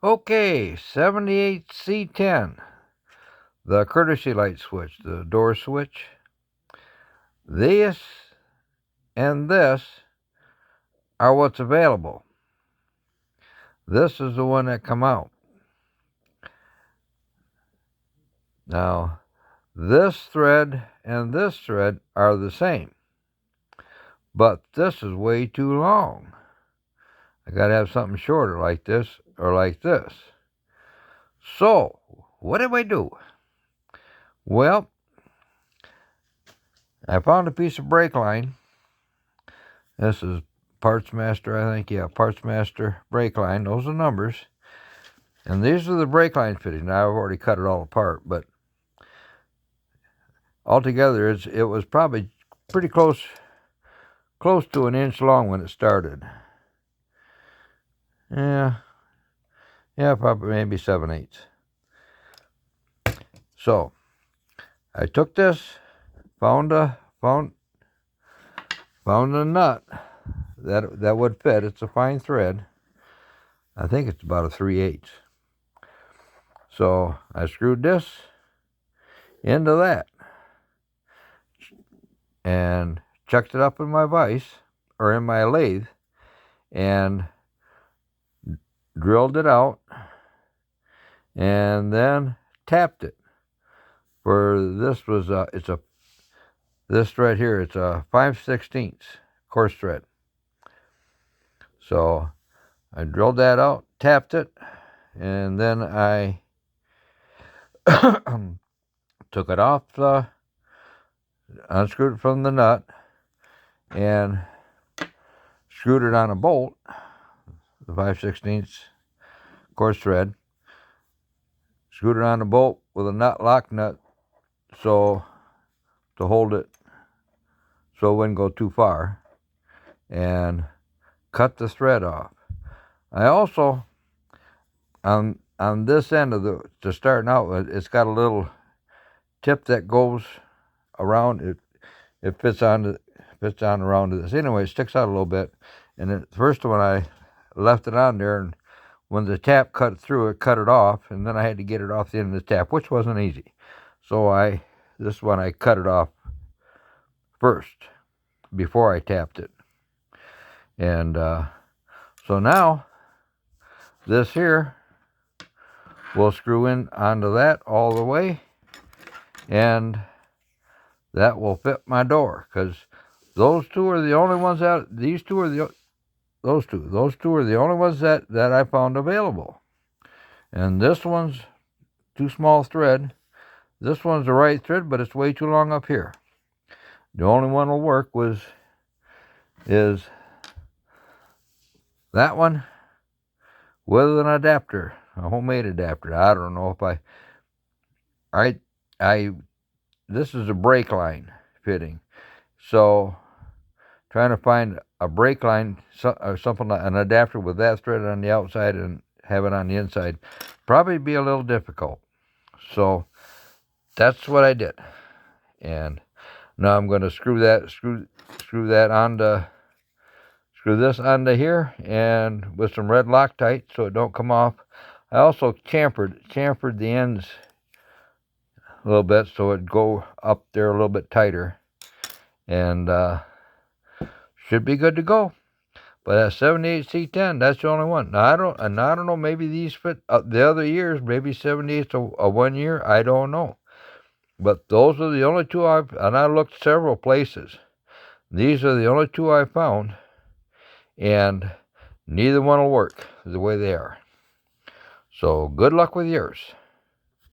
Okay, 78 C10, the courtesy light switch, the door switch. This and this are what's available. This is the one that come out. Now, this thread and this thread are the same, but this is way too long. I gotta have something shorter like this or like this. So, what do I do? Well, I found a piece of brake line. This is Parts Master, I think. Yeah, Parts Master brake line. Those are numbers. And these are the brake line fittings. Now, I've already cut it all apart, but altogether, it was probably pretty close to an inch long when it started. Yeah, probably maybe 7/8. So, I took this, found a nut that would fit. It's a fine thread. I think it's about a 3/8. So I screwed this into that and chucked it up in my vise or in my lathe and drilled it out and then tapped it. For this was this thread here, it's a 5/16 coarse thread. So I drilled that out, tapped it, and then I took it off, unscrewed it from the nut, and screwed it on a bolt, the 5/16 coarse thread. Screwed it on a bolt with a lock nut, so to hold it so it wouldn't go too far, and cut the thread off. I also, on this end of to starting out with, it's got a little tip that goes around. It fits on around this. Anyway, it sticks out a little bit. And the first one I left it on there, and when the tap cut through, it cut it off, and then I had to get it off the end of the tap, which wasn't easy. So this one I cut it off first before I tapped it. And so now this here will screw in onto that all the way, and that will fit my door, because those two are the only ones that those two are the only ones that I found available. And this one's too small thread. This one's the right thread, but it's way too long up here. The only one will work is that one with an adapter, a homemade adapter. I don't know if this is a brake line fitting. So trying to find a brake line or something like an adapter with that thread on the outside and have it on the inside probably be a little difficult. So that's what I did. And now I'm going to screw this onto here, and with some red Loctite so it don't come off. I also chamfered the ends a little bit so it'd go up there a little bit tighter, and should be good to go. But that 78 C10, that's the only one. Now I don't know. Maybe these fit the other years. Maybe 78's a 1 year. I don't know. But those are the only two and I looked several places. These are the only two I found, and neither one will work the way they are. So good luck with yours.